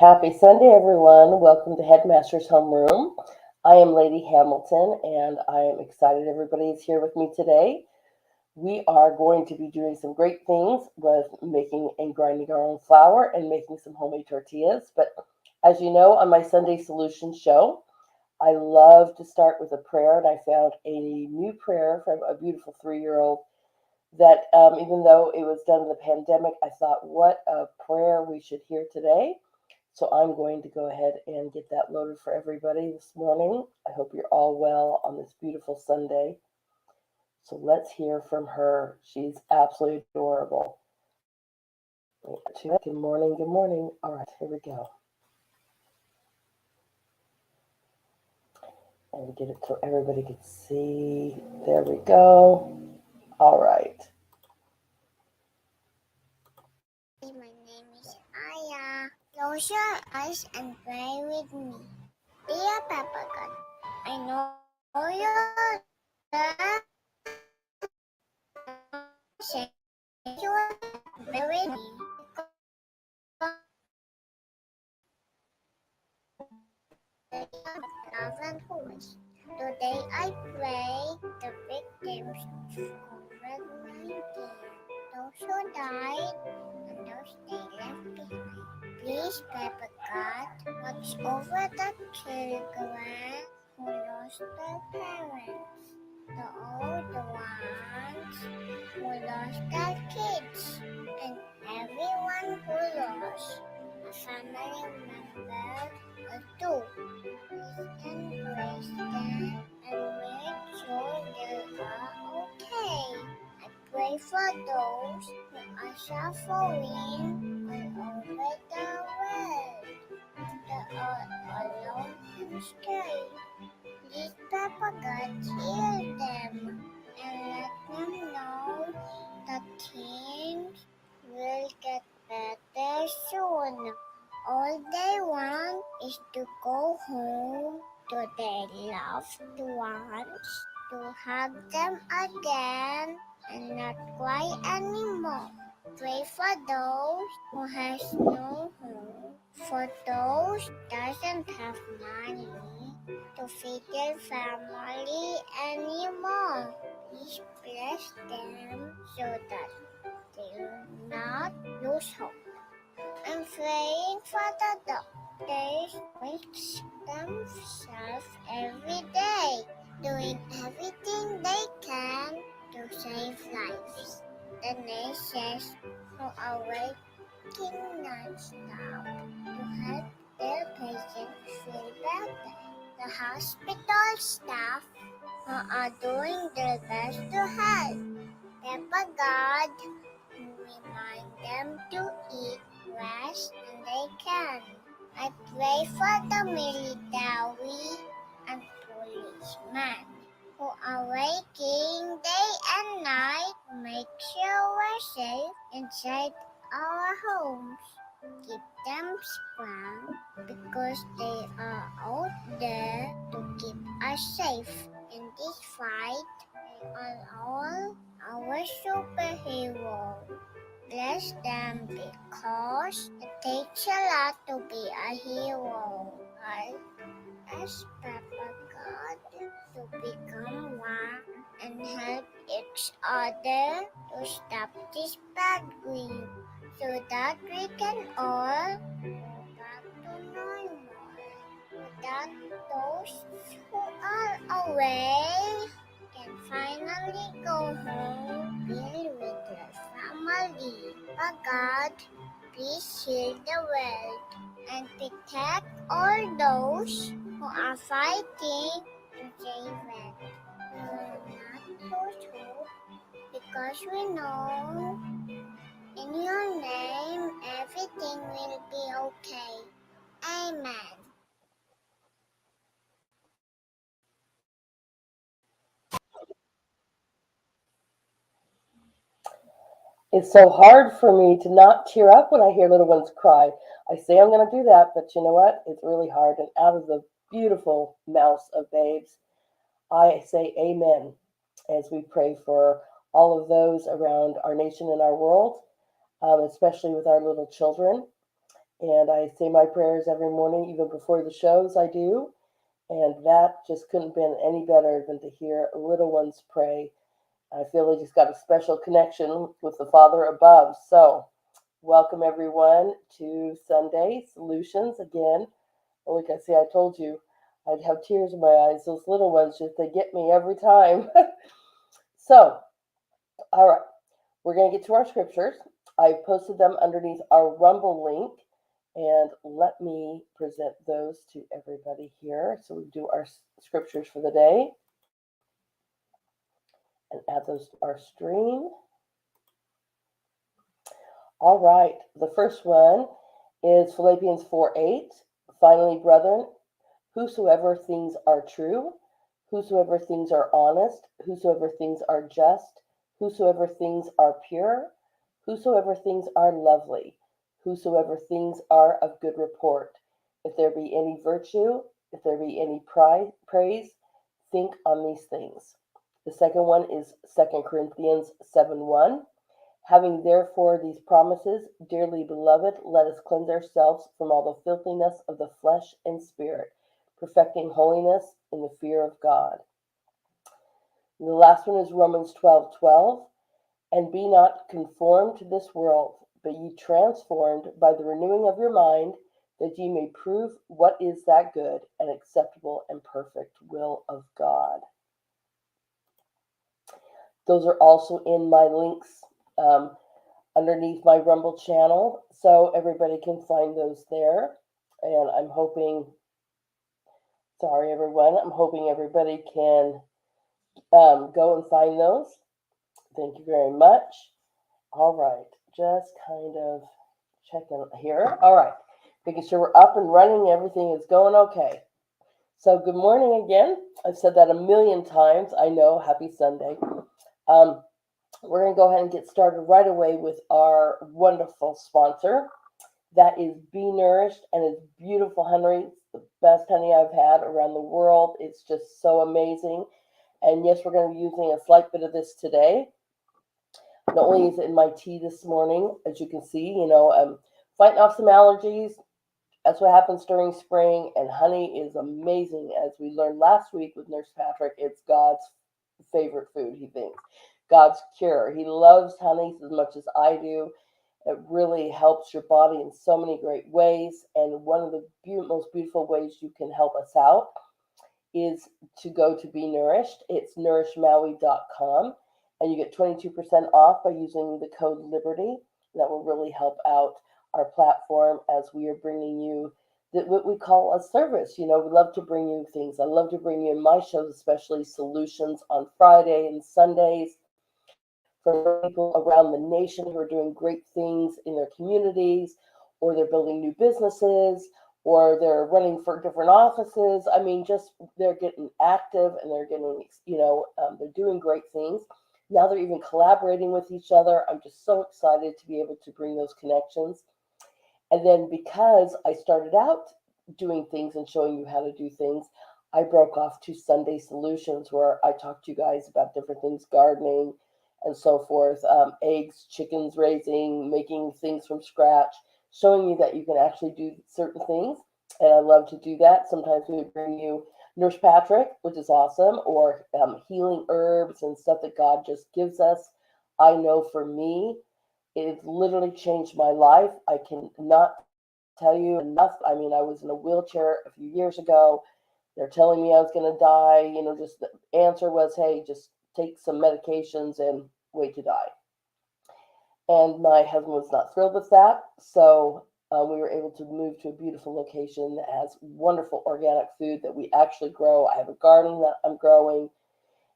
Happy Sunday, everyone. Welcome to Headmaster's Homeroom. I am Lady Hamilton, and I am excited everybody is here with me today. We are going to be doing some great things with making and grinding our own flour and making some homemade tortillas. But as you know, on my Sunday Solutions show, I love to start with a prayer, and I found a new prayer from a beautiful 3-year-old that even though it was done in the pandemic, I thought, what a prayer we should hear today. So I'm going to go ahead and get that loaded for everybody this morning. I hope you're all well on this beautiful Sunday. So let's hear from her. She's absolutely adorable. Good morning, good morning. All right, here we go. And get it so everybody can see. There we go. All right. My name is Aya. Close your eyes and pray with me. Dear Papa God, I know you're there. Say you are with me. Love and holiness. Today I pray the victims of COVID-19, those who died and those they left behind. Please, Papa God, watch over the children who lost their parents, the older ones who lost their kids, and everyone who lost a family member or two. Please embrace them and make sure they are okay. I pray for those who are suffering all over the world, that are alone and scared. Please, Papa God, heal them and let them know that things will get better soon. All they want is to go home to their loved ones, to hug them again and not cry anymore. Pray for those who has no home, for those doesn't have money to feed their family anymore. Please bless them so that they will not lose hope. I'm praying for the doctors who risk themselves every day, doing everything they can to save lives. The nurses who are working non-stop to help their patients feel better. The hospital staff who are doing their best to help. Papa God, remind them to eat, rest, and they can. I pray for the military and policemen who are working day and night to make sure we're safe inside our homes. Keep them strong because they are out there to keep us safe. In this fight, they are all our superheroes. Bless them because it takes a lot to be a hero. I ask Papa God to become one and help each other to stop this bad greed so that we can all go back to normal. So that those who are away can finally go home, be with their family. But God, please heal the world and protect all those who are fighting to save it. We will not lose hope because we know in your name everything will be okay. Amen. It's so hard for me to not tear up when I hear little ones cry. I say I'm going to do that, but you know what? It's really hard. And out of the beautiful mouths of babes, I say amen as we pray for all of those around our nation and our world, especially with our little children. And I say my prayers every morning, even before the shows I do. And that just couldn't have been any better than to hear little ones pray. I feel they just got a special connection with the Father above. So, welcome everyone to Sunday Solutions again. Like I say, I told you I'd have tears in my eyes. Those little ones just they get me every time. So, all right, we're going to get to our scriptures. I posted them underneath our Rumble link, and let me present those to everybody here. So we do our scriptures for the day and add those to our stream. All right, the first one is Philippians 4:8. Finally, brethren, whosoever things are true, whosoever things are honest, whosoever things are just, whosoever things are pure, whosoever things are lovely, whosoever things are of good report, if there be any virtue, if there be any praise, think on these things. The second one is 2 Corinthians 7:1. Having therefore these promises, dearly beloved, let us cleanse ourselves from all the filthiness of the flesh and spirit, perfecting holiness in the fear of God. And the last one is Romans 12:12. And be not conformed to this world, but ye transformed by the renewing of your mind, that ye may prove what is that good and acceptable and perfect will of God. Those are also in my links underneath my Rumble channel, so everybody can find those there. And I'm hoping, sorry everyone, I'm hoping everybody can go and find those. Thank you very much. All right, just kind of checking here. All right, making sure we're up and running, everything is going okay. So good morning again. I've said that a million times. I know, happy Sunday. We're going to go ahead and get started right away with our wonderful sponsor. That is Be Nourished, and it's beautiful honey. It's the best honey I've had around the world. It's just so amazing. And yes, we're going to be using a slight bit of this today. Not only is it in my tea this morning, as you can see, I'm fighting off some allergies. That's what happens during spring, and honey is amazing. As we learned last week with Nurse Patrick, it's God's favorite food, he thinks. God's cure. He loves honey as much as I do. It really helps your body in so many great ways, and one of the most beautiful ways you can help us out is to go to Be Nourished. It's nourishmaui.com, and you get 22% off by using the code Liberty. That will really help out our platform as we are bringing you what we call a service. We love to bring you things. I love to bring you in my shows, especially solutions on Friday and Sundays from people around the nation who are doing great things in their communities, or they're building new businesses, or they're running for different offices. I mean, just they're getting active, and they're getting, they're doing great things. Now they're even collaborating with each other. I'm just so excited to be able to bring those connections. And then because I started out doing things and showing you how to do things, I broke off to Sunday Solutions, where I talk to you guys about different things, gardening and so forth, eggs, chickens raising, making things from scratch, showing you that you can actually do certain things. And I love to do that. Sometimes we bring you Nurse Patrick, which is awesome, or healing herbs and stuff that God just gives us. I know for me, it's literally changed my life. I cannot tell you enough. I mean, I was in a wheelchair a few years ago. They're telling me I was going to die. Just the answer was, hey, just take some medications and wait to die. And my husband was not thrilled with that. So we were able to move to a beautiful location that has wonderful organic food that we actually grow. I have a garden that I'm growing.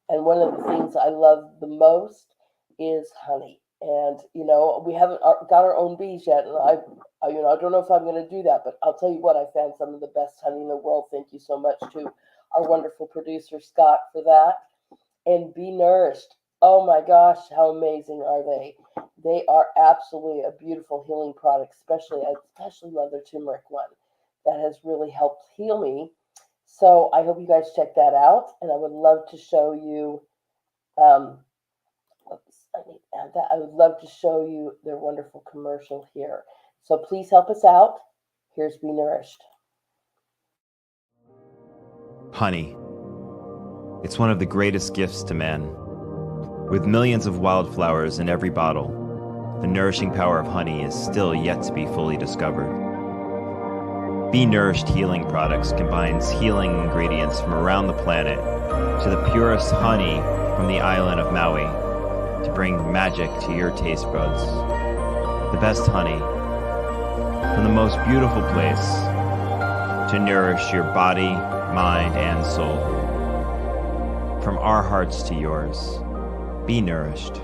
And one of the things I love the most is honey. And, we haven't got our own bees yet. And I don't know if I'm going to do that, but I'll tell you what, I found some of the best honey in the world. Thank you so much to our wonderful producer, Scott, for that. And Be Nourished. Oh my gosh, how amazing are they? They are absolutely a beautiful healing product, I especially love their turmeric one. That has really helped heal me. So I hope you guys check that out. And I would love to show you, I would love to show you their wonderful commercial here. So please help us out. Here's Be Nourished. Honey. It's one of the greatest gifts to man. With millions of wildflowers in every bottle, the nourishing power of honey is still yet to be fully discovered. Be Nourished Healing Products combines healing ingredients from around the planet to the purest honey from the island of Maui to bring magic to your taste buds. The best honey from the most beautiful place to nourish your body, mind, and soul. From our hearts to yours, be nourished.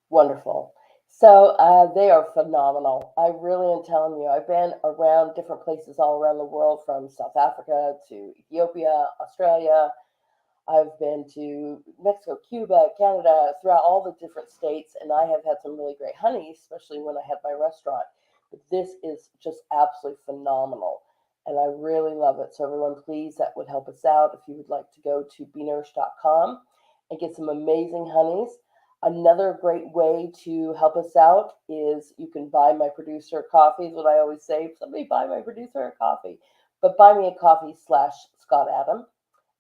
Wonderful. So they are phenomenal. I really am telling you, I've been around different places all around the world, from South Africa to Ethiopia, Australia. I've been to Mexico, Cuba, Canada, throughout all the different states, and I have had some really great honey, especially when I had my restaurant. But this is just absolutely phenomenal, and I really love it. So everyone, please, that would help us out if you would like to go to benourished.com and get some amazing honeys. Another great way to help us out is you can buy my producer coffee, is what I always say. Somebody buy my producer a coffee, but buy me a coffee / Scott Adam,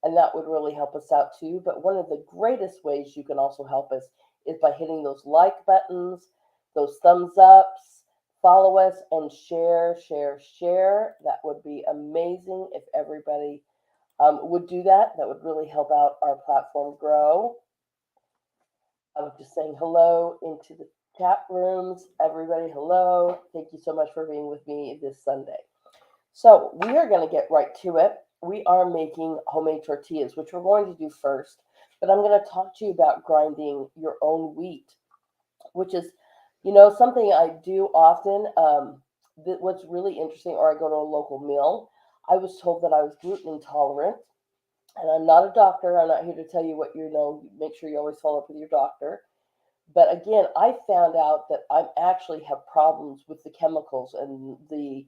and that would really help us out too. But one of the greatest ways you can also help us is by hitting those like buttons, those thumbs ups, follow us, and share. That would be amazing if everybody would do that. That would really help out our platform grow. I'm just saying hello into the chat rooms. Everybody, hello. Thank you so much for being with me this Sunday. So we are going to get right to it. We are making homemade tortillas, which we're going to do first. But I'm going to talk to you about grinding your own wheat, which is, something I do often. What's really interesting, or I go to a local mill. I was told that I was gluten intolerant. And I'm not a doctor. I'm not here to tell you what you know. Make sure you always follow up with your doctor. But again, I found out that I actually have problems with the chemicals and the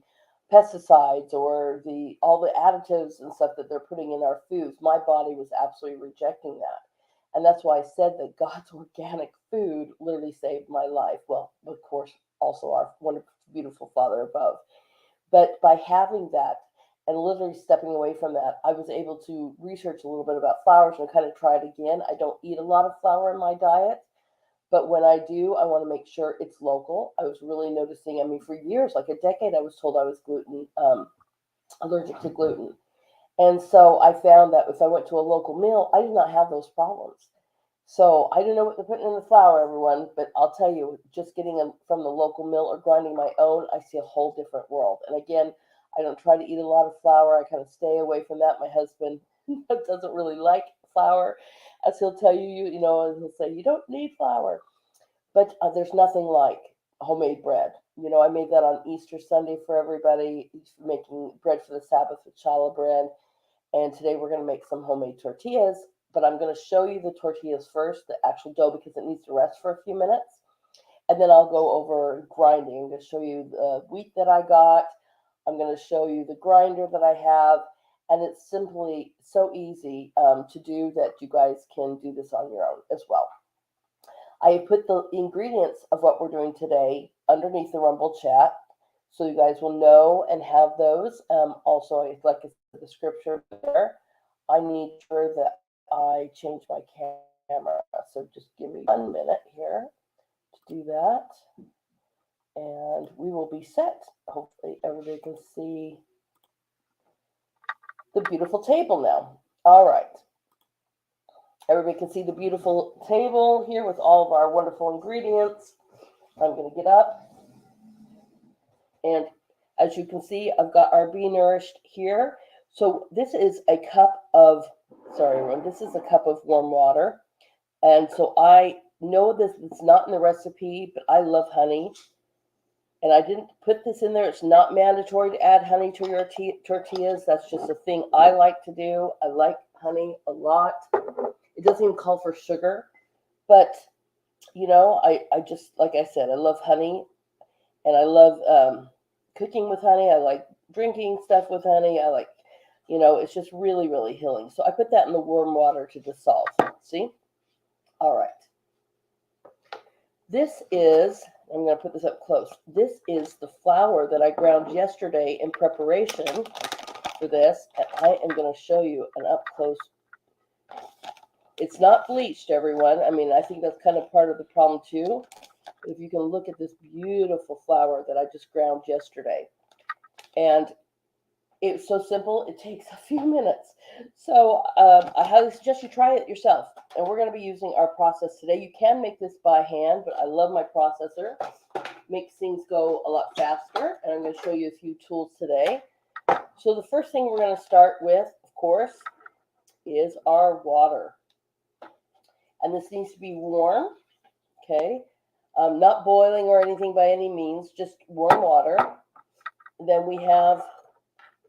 pesticides or all the additives and stuff that they're putting in our foods. My body was absolutely rejecting that. And that's why I said that God's organic food literally saved my life. Well, of course, also our wonderful, beautiful Father above. But by having that, and literally stepping away from that, I was able to research a little bit about flours and kind of try it again. I don't eat a lot of flour in my diet, but when I do, I want to make sure it's local. I was really noticing, for years, like a decade, I was told I was allergic to gluten. And so I found that if I went to a local mill, I did not have those problems. So I don't know what they're putting in the flour, everyone, but I'll tell you, just getting them from the local mill or grinding my own, I see a whole different world. And again, I don't try to eat a lot of flour. I kind of stay away from that. My husband doesn't really like flour, as he'll tell you, he'll say, you don't need flour. But there's nothing like homemade bread. I made that on Easter Sunday for everybody, making bread for the Sabbath with challah bread. And today we're going to make some homemade tortillas. But I'm going to show you the tortillas first, the actual dough, because it needs to rest for a few minutes. And then I'll go over grinding. I'm going to show you the wheat that I got. I'm going to show you the grinder that I have, and it's simply so easy to do that you guys can do this on your own as well. I put the ingredients of what we're doing today underneath the Rumble chat, so you guys will know and have those. Also, like I said, the scripture there. I need sure that I change my camera, so just give me 1 minute here to do that. And we will be set. Hopefully everybody can see the beautiful table now. All right. Everybody can see the beautiful table here with all of our wonderful ingredients. I'm going to get up. And as you can see, I've got our Be Nourished here. So this is a cup of, this is a cup of warm water. And so I know this, it's not in the recipe, but I love honey. And I didn't put this in there. It's not mandatory to add honey to your tortillas. That's just a thing I like to do. I like honey a lot. It doesn't even call for sugar. But, I just, like I said, I love honey. And I love cooking with honey. I like drinking stuff with honey. I like, it's just really, really healing. So I put that in the warm water to dissolve. See? All right. This is, I'm going to put this up close. This is the flour that I ground yesterday in preparation for this. And I am going to show you an up close. It's not bleached, everyone. I mean, I think that's kind of part of the problem too. If you can look at this beautiful flour that I just ground yesterday. And it's so simple, it takes a few minutes. So I highly suggest you try it yourself. And we're going to be using our process today. You can make this by hand, but I love my processor. Makes things go a lot faster. And I'm going to show you a few tools today. So the first thing we're going to start with, of course, is our water. And this needs to be warm, okay? Not boiling or anything by any means, just warm water. And then we have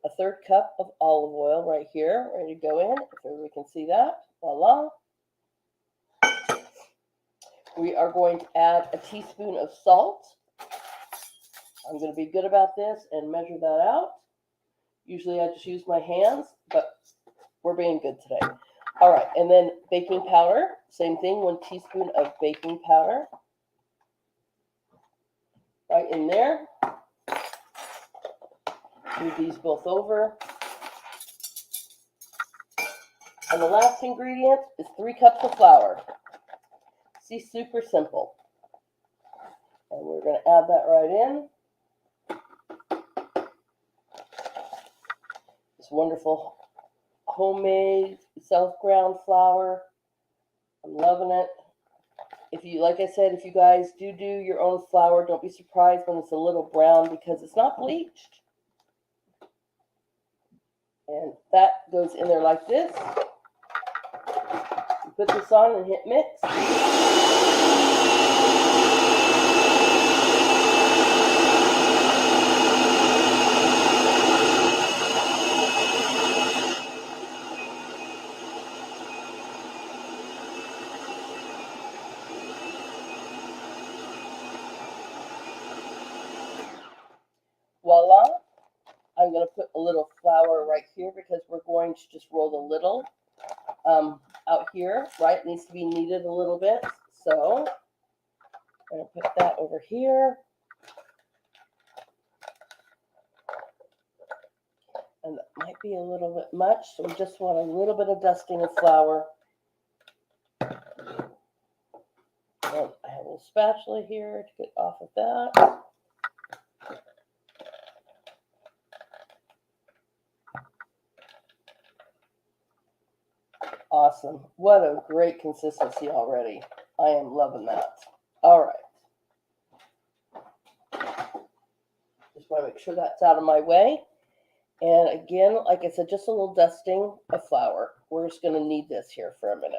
a 1/3 cup of olive oil right here, ready to go in, if everybody can see that. Voila. We are going to add a teaspoon of salt. I'm going to be good about this and measure that out. Usually I just use my hands, but we're being good today. All right, and then baking powder, same thing, 1 teaspoon of baking powder. Right in there. Move these both over. And the last ingredient is 3 cups of flour. See, super simple. And we're going to add that right in. This wonderful homemade self-ground flour. I'm loving it. If you, like I said, if you guys do your own flour, don't be surprised when it's a little brown because it's not bleached. And that goes in there like this. You put this on and hit mix. Voila. I'm going to put a little flour right here because we're going to just roll the little out here, right? It needs to be kneaded a little bit. So I'm going to put that over here. And that might be a little bit much, so we just want a little bit of dusting of flour. And I have a little spatula here to get off of that. Awesome. What a great consistency already. I am loving that. All right. Just want to make sure that's out of my way. And again, like I said, just a little dusting of flour. We're just going to knead this here for a minute.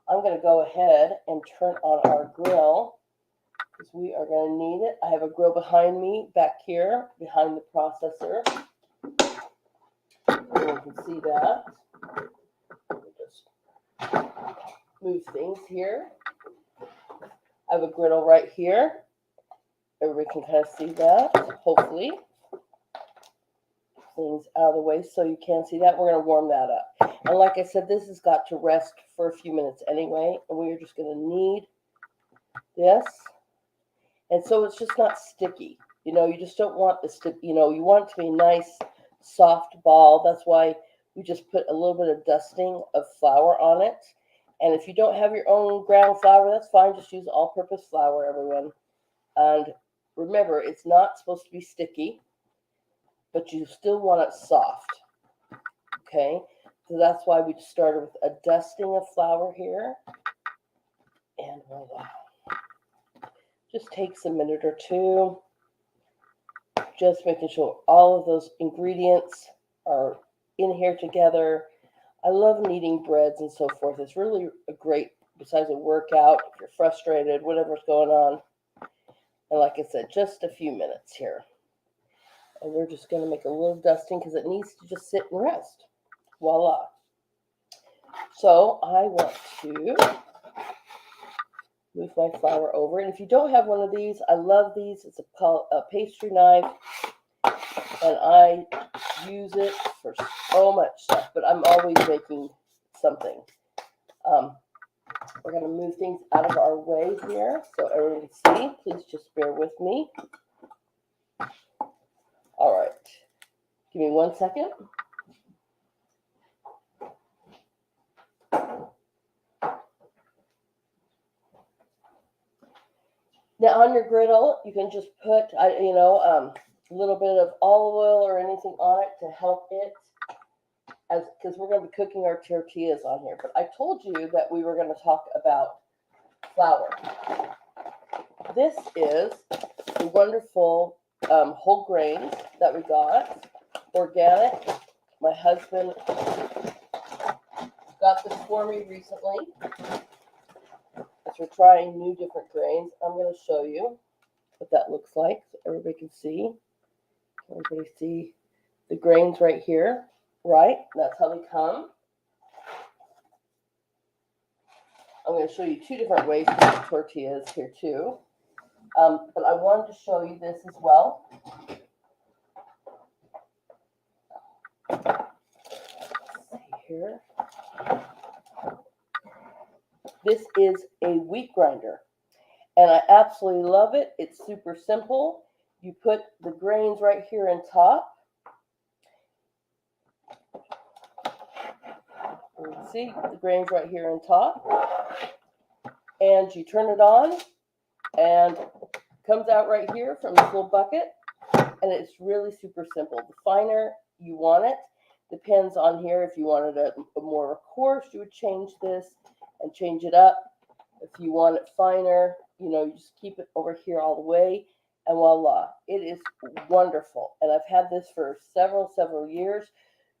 I'm going to go ahead and turn on our grill because we are going to need it. I have a grill behind me back here, behind the processor. And you can see that. Just move things here. I have a griddle right here. Everybody can kind of see that, hopefully. Things out of the way so you can see that. We're going to warm that up. And like I said, this has got to rest for a few minutes anyway. And we are just going to knead this. And so it's just not sticky. You just don't want this to, you want it to be a nice, soft ball. That's why we just put a little bit of dusting of flour on it. And if you don't have your own ground flour, that's fine. Just use all-purpose flour, everyone. And remember, it's not supposed to be sticky, but you still want it soft. Okay? So that's why we started with a dusting of flour here. And voila. Just takes a minute or two. Just making sure all of those ingredients are in here together. I love kneading breads and so forth. It's really a great, besides a workout, if you're frustrated, whatever's going on. And like I said, just a few minutes here. And we're just going to make a little dusting because it needs to just sit and rest. Voila. So I want to Move my flour over. And if you don't have one of these, I love these. It's a pastry knife, and I use it for so much stuff, but I'm always making something. We're going to move things out of our way here so everyone can see. Please just bear with me. All right. Give me 1 second. Now on your griddle, you can just put, a little bit of olive oil or anything on it to help it, because we're going to be cooking our tortillas on here. But I told you that we were going to talk about flour. This is the wonderful whole grains that we got, organic. My husband got this for me recently. As we're trying new different grains, I'm going to show you what that looks like so everybody can see. Everybody see the grains right here, right? That's how they come. I'm going to show you two different ways to make tortillas here too. But I wanted to show you this as well. Let's see here. This is a wheat grinder, and I absolutely love it. It's super simple. You put the grains right here on top. You can see the grains right here on top. And you turn it on, and it comes out right here from this little bucket. And it's really super simple. The finer you want it, depends on here. If you wanted a more coarse, you would change this and change it up. If you want it finer, you just keep it over here all the way, and voila, it is wonderful. And I've had this for several years.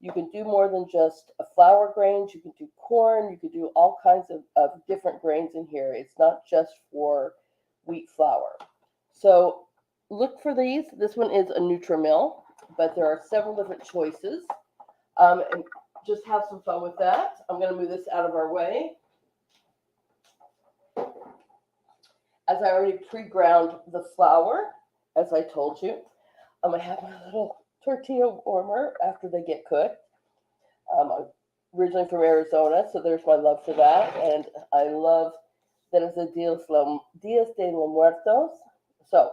You can do more than just flour grains. You can do corn. You can do all kinds of different grains in here. It's not just for wheat flour. So look for these. This one is a Nutri-Mill, but there are several different choices. And just have some fun with that. I'm going to move this out of our way. As I already pre-ground the flour, as I told you, I have my little tortilla warmer after they get cooked. I'm originally from Arizona, so there's my love for that. And I love that it's a Dias de los Muertos. So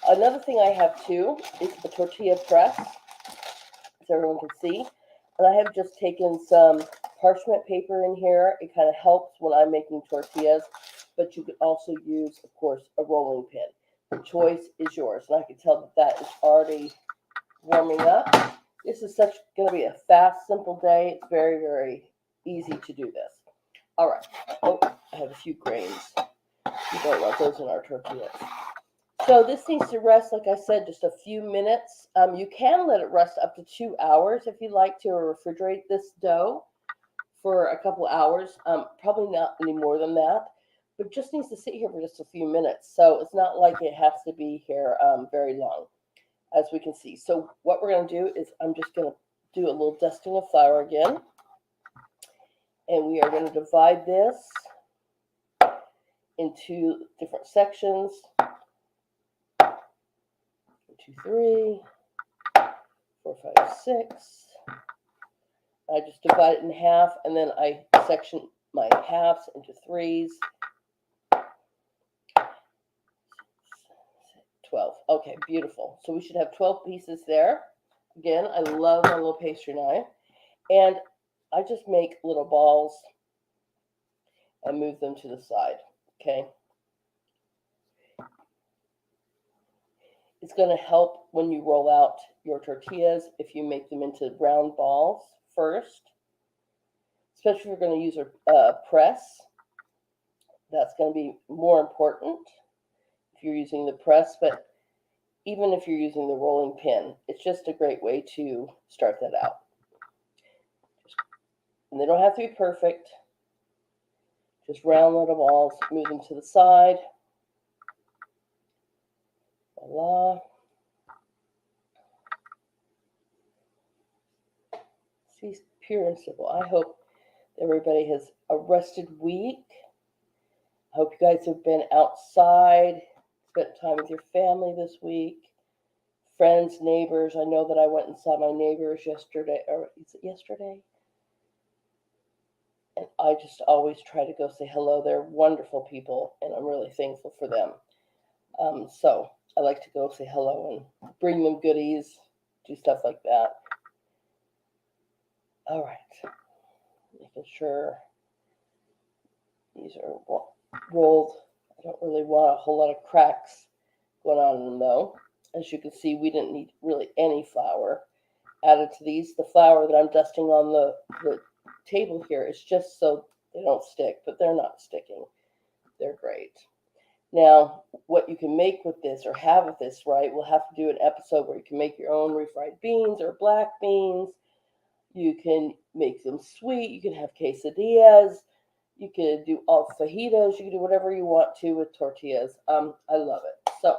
another thing I have too is a tortilla press, as everyone can see. And I have just taken some parchment paper in here. It kind of helps when I'm making tortillas, but you could also use, of course, a rolling pin. The choice is yours. And I can tell that is already warming up. This is going to be a fast, simple day. It's very, very easy to do this. All right. Oh, I have a few grains. We don't want those in our tortillas. So this needs to rest, like I said, just a few minutes. You can let it rest up to 2 hours if you like to, or refrigerate this dough for a couple hours. Probably not any more than that, but just needs to sit here for just a few minutes. So it's not like it has to be here very long, as we can see. So what we're going to do is I'm just going to do a little dusting of flour again. And we are going to divide this into different sections. 1, 2, 3, 4, 5, 6. I just divide it in half, and then I section my halves into threes. 12. Okay, beautiful. So we should have 12 pieces there. Again, I love my little pastry knife. And I just make little balls and move them to the side. Okay. It's going to help when you roll out your tortillas if you make them into round balls first, especially if you're going to use a press. That's going to be more important if you're using the press, but even if you're using the rolling pin, it's just a great way to start that out. And they don't have to be perfect. Just round little balls, move them to the side. Voila. See, pure and simple. I hope everybody has a rested week. I hope you guys have been outside, spent time with your family this week, friends, neighbors. I know that I went and saw my neighbors yesterday, or is it yesterday? And I just always try to go say hello. They're wonderful people, and I'm really thankful for them. So I like to go say hello and bring them goodies, do stuff like that. All right, making sure these are rolled. I don't really want a whole lot of cracks going on in them though. As you can see, we didn't need really any flour added to these. The flour that I'm dusting on the table here is just so they don't stick, but they're not sticking. They're great. Now, what you can make with this or have with this, right, we'll have to do an episode where you can make your own refried beans or black beans. You can make them sweet. You can have quesadillas. You can do all fajitas. You can do whatever you want to with tortillas. I love it. So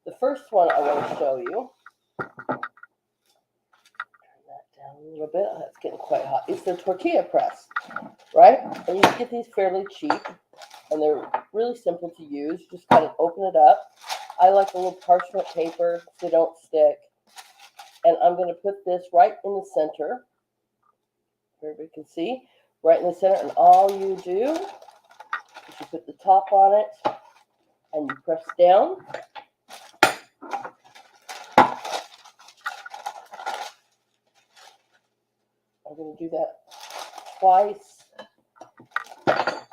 the first one I want to show you, turn that down a little bit. It's getting quite hot. It's the tortilla press, right? And you can get these fairly cheap. And they're really simple to use. Just kind of open it up. I like a little parchment paper so they don't stick. And I'm going to put this right in the center. Everybody can see. Right in the center. And all you do is you put the top on it and you press down. I'm going to do that twice.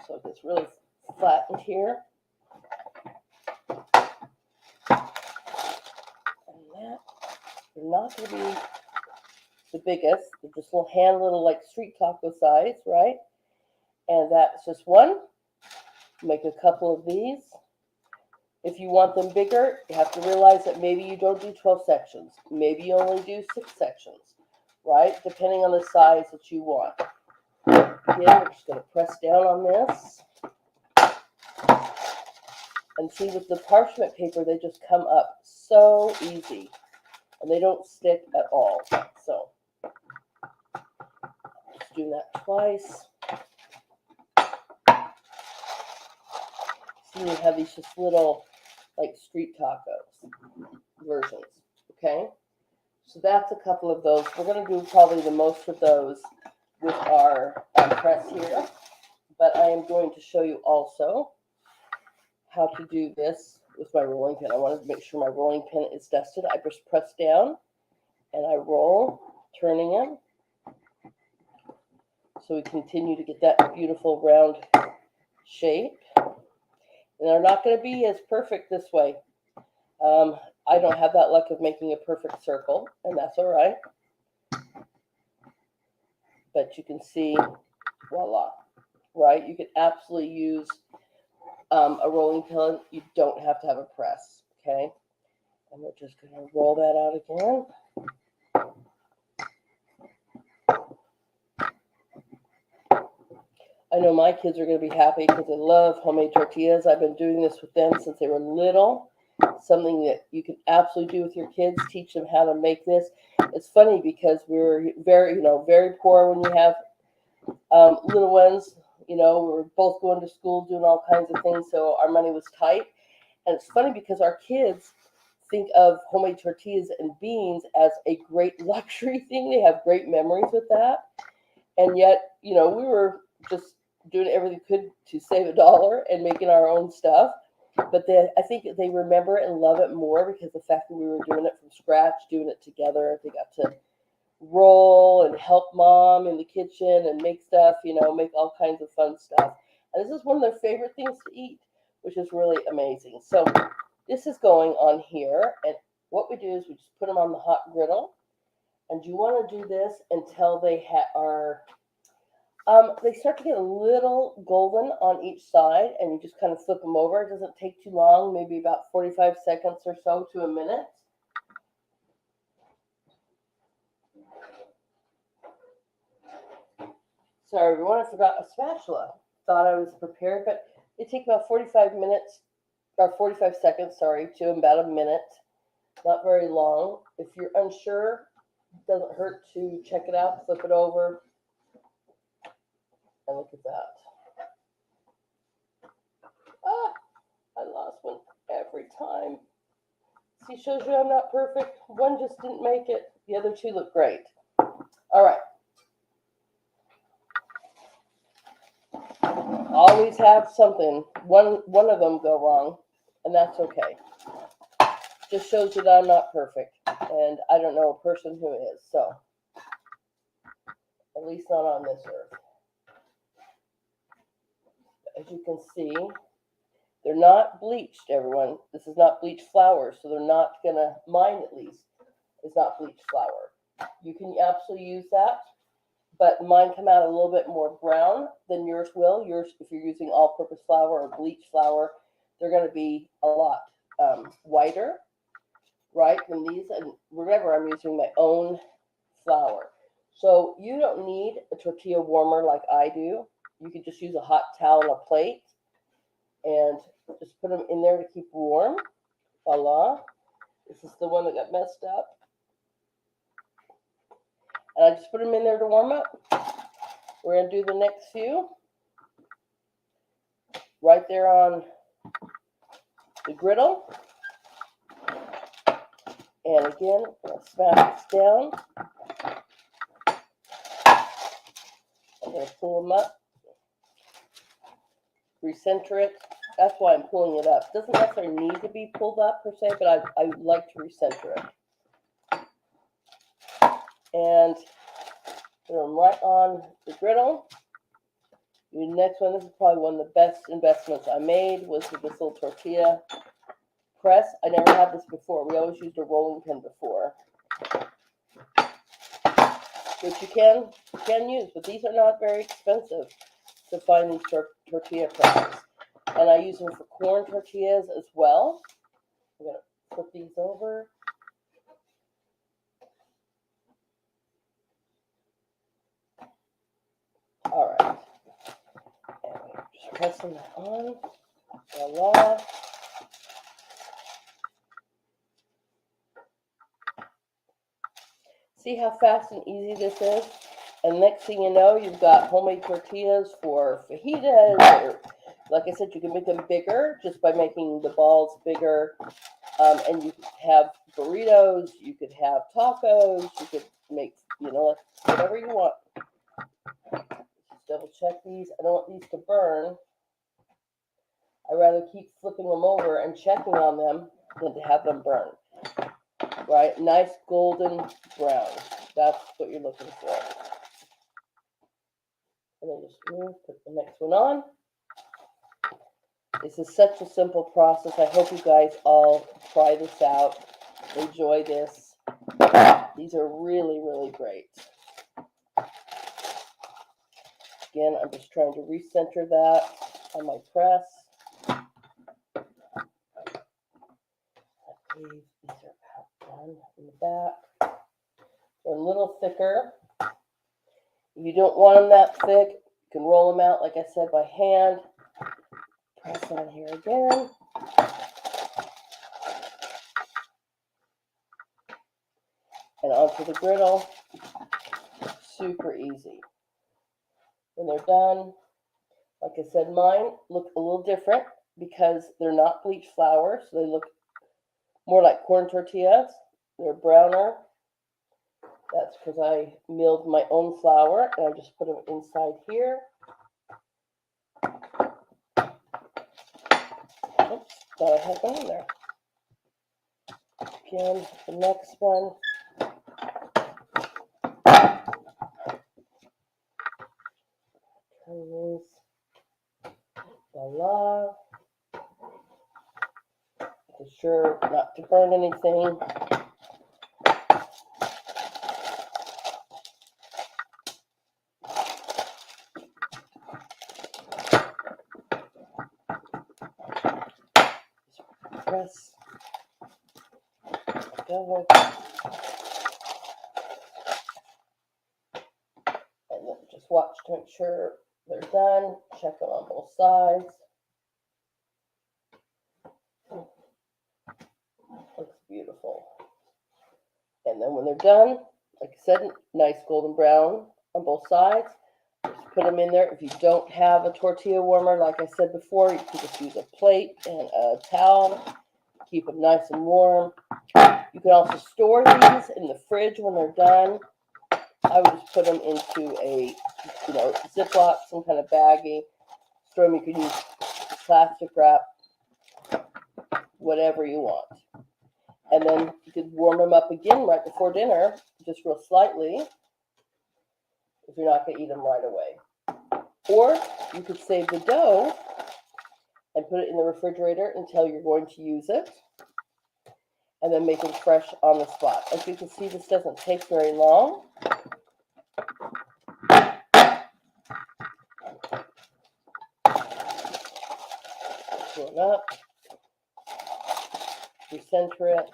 So it gets really flattened here. And that, they're not going to be the biggest. They're just little like street taco size, right? And that's just one. Make a couple of these. If you want them bigger, you have to realize that maybe you don't do 12 sections. Maybe you only do 6 sections, right? Depending on the size that you want. Again, we're just going to press down on this. And see, with the parchment paper, they just come up so easy. And they don't stick at all. So, just doing that twice. See, we have these just little, like, street tacos versions, okay? So that's a couple of those. We're going to do probably the most of those with our press here. But I am going to show you also how to do this with my rolling pin. I wanted to make sure my rolling pin is dusted. I just press down and I roll, turning it. So we continue to get that beautiful round shape. And they're not going to be as perfect this way. I don't have that luck of making a perfect circle, and that's all right. But you can see, voila, right? You can absolutely use a rolling pin. You don't have to have a press, okay? And we're just going to roll that out again. I know my kids are going to be happy because they love homemade tortillas. I've been doing this with them since they were little. Something that you can absolutely do with your kids. Teach them how to make this. It's funny because we're very poor when you have little ones. You know, we're both going to school, doing all kinds of things, so our money was tight. And it's funny because our kids think of homemade tortillas and beans as a great luxury thing. They have great memories with that. And yet, we were just doing everything we could to save $1 and making our own stuff. But I think they remember it and love it more because the fact that we were doing it from scratch, doing it together. They got to roll and help mom in the kitchen and make stuff, make all kinds of fun stuff. And this is one of their favorite things to eat, which is really amazing. So this is going on here. And what we do is we just put them on the hot griddle. And you want to do this until they they start to get a little golden on each side, and you just kind of flip them over. It doesn't take too long, maybe about 45 seconds or so to a minute. Sorry, everyone, I forgot a spatula. Thought I was prepared, but they take about 45 seconds, to about a minute. Not very long. If you're unsure, it doesn't hurt to check it out, flip it over, and look at that. I lost one every time. See, shows you I'm not perfect. One just didn't make it. The other two look great. All right. Always have something, one of them go wrong, and that's okay. Just shows you that I'm not perfect, and I don't know a person who is, so at least not on this earth. As you can see, they're not bleached, everyone. This is not bleached flour, so they're not gonna, mine at least, is not bleached flour. You can absolutely use that, but mine come out a little bit more brown than yours will. Yours, if you're using all-purpose flour or bleached flour, they're going to be a lot whiter, right, than these. And remember, I'm using my own flour. So you don't need a tortilla warmer like I do. You could just use a hot towel and a plate and just put them in there to keep warm. Voila. This is the one that got messed up. And I just put them in there to warm up. We're going to do the next few right there on the griddle. And again, I'm going to smash this down. I'm going to pull them up, recenter it. That's why I'm pulling it up. It doesn't necessarily need to be pulled up per se, but I like to recenter it. And put them right on the griddle. The next one, this is probably one of the best investments I made, was with this little tortilla press. I never had this before. We always used a rolling pin before, which you can use, but these are not very expensive to find these tortilla presses. And I use them for corn tortillas as well. I'm going to flip these over. All right. And just pressing that on. Voila. See how fast and easy this is? And next thing you know, you've got homemade tortillas for fajitas. Or, like I said, you can make them bigger just by making the balls bigger. And you could have burritos. You could have tacos. You could make, whatever you want. Just double check these. I don't want these to burn. I'd rather keep flipping them over and checking on them than to have them burn. Right? Nice golden brown. That's what you're looking for. And then just put the next one on. This is such a simple process. I hope you guys all try this out. Enjoy this. These are really, really great. Again, I'm just trying to recenter that on my press. I believe these are about done in the back. They're a little thicker. If you don't want them that thick, you can roll them out, like I said, by hand. Press on here again. And onto the griddle. Super easy. When they're done, like I said, mine look a little different because they're not bleached flour, so they look more like corn tortillas. They're browner. That's because I milled my own flour, and I just put them inside here. Oops, thought I had one in there. Again, the next one. Turn these. Voila. Be sure not to burn anything. Press. Go. And then just watch to make sure they're done. Check them on both sides. Looks beautiful. And then when they're done, like I said, nice golden brown on both sides. Just put them in there. If you don't have a tortilla warmer, like I said before, you can just use a plate and a towel. Keep them nice and warm. You can also store these in the fridge when they're done. I would just put them into a, Ziploc, some kind of baggie. Store them. You can use plastic wrap, whatever you want. And then you could warm them up again right before dinner, just real slightly, if you're not going to eat them right away. Or you could save the dough and put it in the refrigerator until you're going to use it, and then make them fresh on the spot. As you can see, this doesn't take very long. Pull it up, recenter it,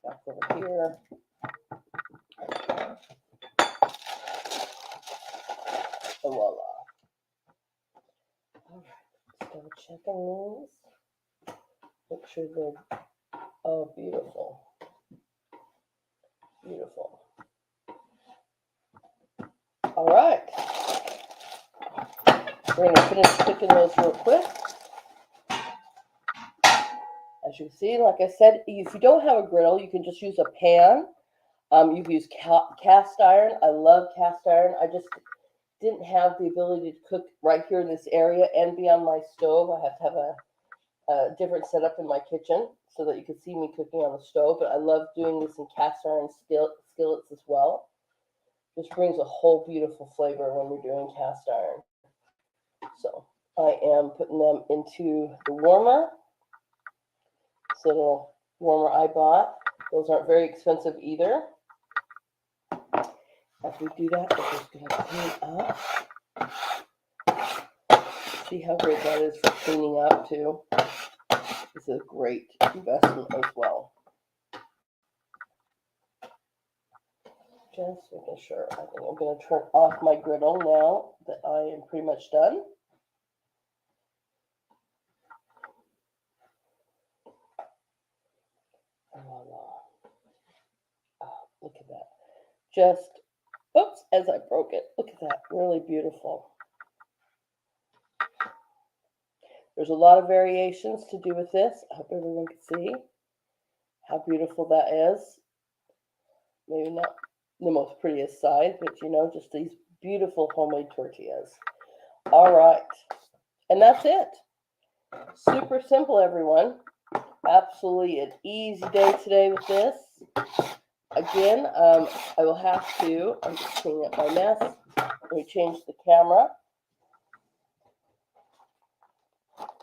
back over here. And voila. All right, double checking these. Make sure they're, oh, beautiful. Beautiful. All right. We're going to finish cooking those real quick. As you can see, like I said, if you don't have a griddle, you can just use a pan. You can use cast iron. I love cast iron. I just didn't have the ability to cook right here in this area and be on my stove. I have to have a different setup in my kitchen so that you can see me cooking on the stove. But I love doing this in cast iron skillets as well. Just brings a whole beautiful flavor when we're doing cast iron. So I am putting them into the warmer. This little warmer I bought. Those aren't very expensive either. As we do that, we're just going to clean up. See how great that is for cleaning up too. This is a great investment as well. Just making sure. I think I'm going to turn off my griddle now that I am pretty much done. Voila. Oh, look at that. Just, oops, as I broke it. Look at that. Really beautiful. There's a lot of variations to do with this. I hope everyone can see how beautiful that is. Maybe not the most prettiest side, but just these beautiful homemade tortillas. All right. And that's it. Super simple, everyone. Absolutely an easy day today with this. Again, I will have to, I'm just cleaning up my mess. Let me change the camera.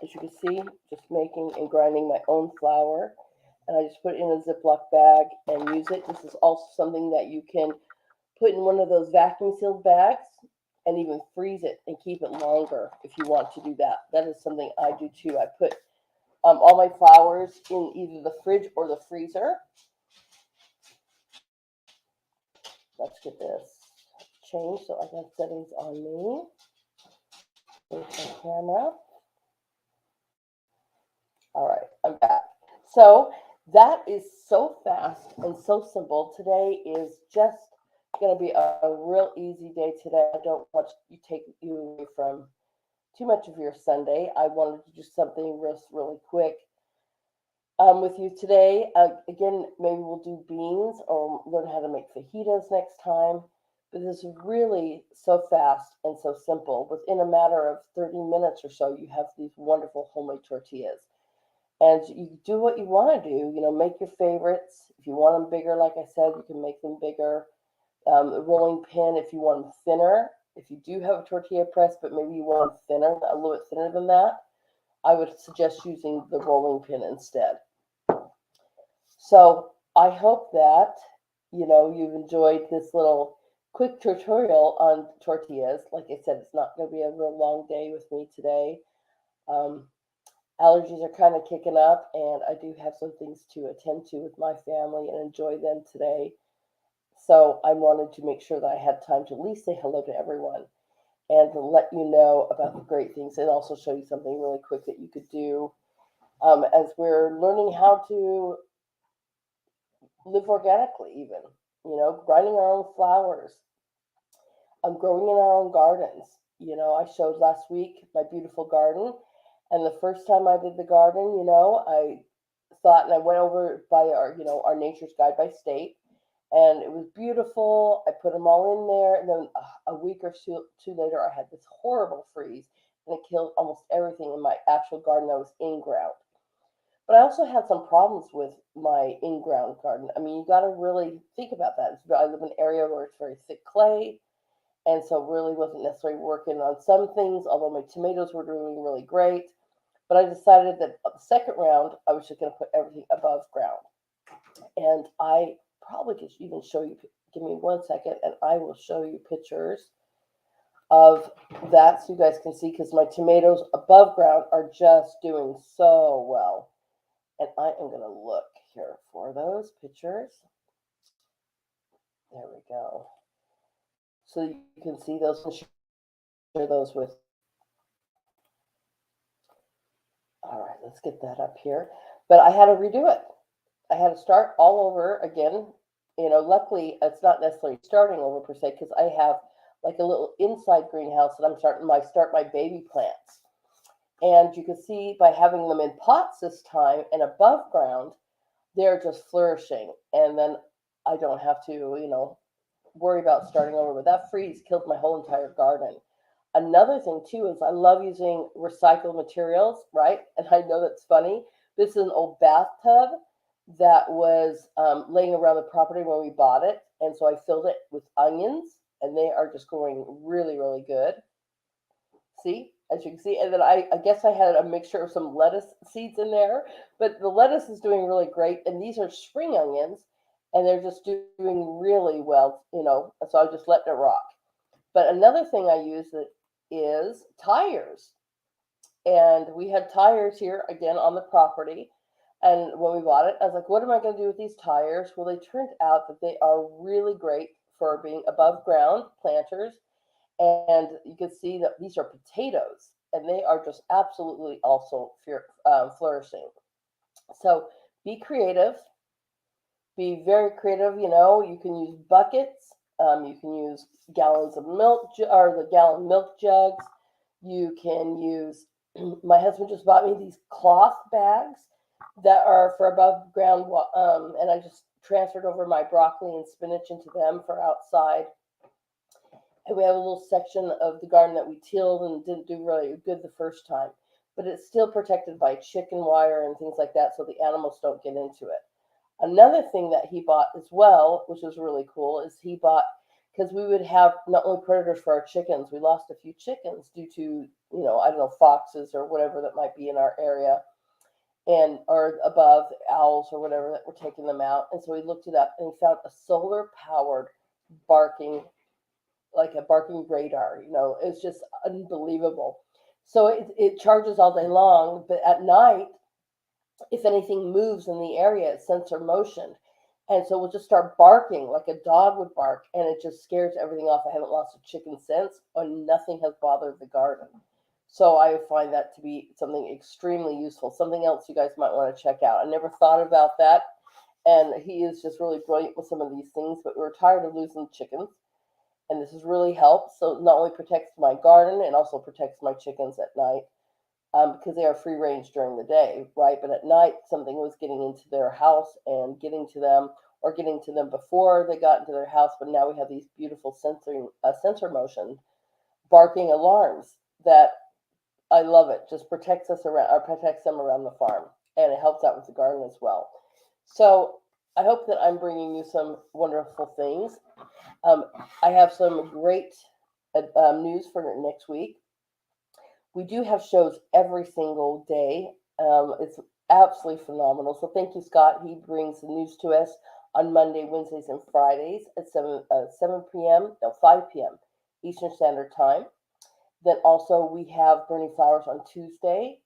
As you can see, just making and grinding my own flour. And I just put it in a Ziploc bag and use it. This is also something that you can put in one of those vacuum sealed bags and even freeze it and keep it longer if you want to do that. That is something I do too. I put all my flours in either the fridge or the freezer. Let's get this changed so I can have settings on me. There's my camera. All right, I'm back. So that is so fast and so simple. Today is just going to be a real easy day today. I don't want to take you away from too much of your Sunday. I wanted to do something really quick with you today. Again, maybe we'll do beans or learn how to make fajitas next time. But this is really so fast and so simple. Within a matter of 30 minutes or so, you have these wonderful homemade tortillas. And you do what you want to do, make your favorites. If you want them bigger, like I said, you can make them bigger. The rolling pin, if you want them thinner, if you do have a tortilla press, but maybe you want them thinner, a little bit thinner than that, I would suggest using the rolling pin instead. So I hope that, you've enjoyed this little quick tutorial on tortillas. Like I said, it's not going to be a real long day with me today. Allergies are kind of kicking up, and I do have some things to attend to with my family and enjoy them today. So I wanted to make sure that I had time to at least say hello to everyone and to let you know about the great things and also show you something really quick that you could do as we're learning how to live organically even, grinding our own flours. I'm growing in our own gardens. I showed last week my beautiful garden, and the first time I did the garden, I thought, and I went over by our nature's guide by state, and it was beautiful. I put them all in there, and then a week or two later, I had this horrible freeze, and it killed almost everything in my actual garden that was in ground. But I also had some problems with my in-ground garden. I mean, you got to really think about that. I live in an area where it's very thick clay, and so really wasn't necessarily working on some things, although my tomatoes were doing really great. But I decided that the second round, I was just going to put everything above ground. And I probably could even show you, give me 1 second, and I will show you pictures of that so you guys can see, because my tomatoes above ground are just doing so well. And I am going to look here for those pictures. There we go. So you can see those and share those with. All right, let's get that up here. But I had to redo it. I had to start all over again. Luckily, it's not necessarily starting over per se, because I have like a little inside greenhouse that I'm starting my baby plants. And you can see by having them in pots this time and above ground, they're just flourishing. And then I don't have to, worry about starting over. But that freeze killed my whole entire garden. Another thing too is I love using recycled materials, right? And I know that's funny. This is an old bathtub that was laying around the property when we bought it. And so I filled it with onions, and they are just growing really, really good. See, as you can see. And then I guess I had a mixture of some lettuce seeds in there, but the lettuce is doing really great. And these are spring onions, and they're just doing really well, so I just let it rock. But another thing I use is tires. And we had tires here again on the property. And when we bought it, I was like, what am I going to do with these tires? Well, they turned out that they are really great for being above ground planters. And you can see that these are potatoes, and they are just absolutely also flourishing. So be creative. Be very creative. You can use buckets. You can use gallons of milk or the gallon milk jugs. You can use, my husband just bought me these cloth bags that are for above ground, and I just transferred over my broccoli and spinach into them for outside. And we have a little section of the garden that we tilled and didn't do really good the first time, but it's still protected by chicken wire and things like that, so the animals don't get into it. Another thing that he bought as well, which was really cool, is he bought, because we would have not only predators for our chickens, we lost a few chickens due to, I don't know, foxes or whatever that might be in our area, or above owls or whatever that were taking them out. And so he looked it up and he found a solar powered barking, like a barking radar. It's just unbelievable. So it charges all day long, but at night, if anything moves in the area, it's sensor motion. And so we'll just start barking like a dog would bark, and it just scares everything off. I haven't lost a chicken since, and nothing has bothered the garden. So I find that to be something extremely useful. Something else you guys might want to check out. I never thought about that. And he is just really brilliant with some of these things, but we're tired of losing chickens. And this has really helped. So it not only protects my garden, it also protects my chickens at night. Because they are free range during the day, right? But at night, something was getting into their house and getting to them, or getting to them before they got into their house. But now we have these beautiful sensor motion barking alarms that I love. It just protects us around, or protects them around the farm, and it helps out with the garden as well. So I hope that I'm bringing you some wonderful things. I have some great news for next week. We do have shows every single day. It's absolutely phenomenal. So thank you, Scott. He brings the news to us on Monday, Wednesdays, and Fridays at 7 p.m. No, 5 p.m. Eastern Standard Time. Then also we have Bernie Flowers on Tuesday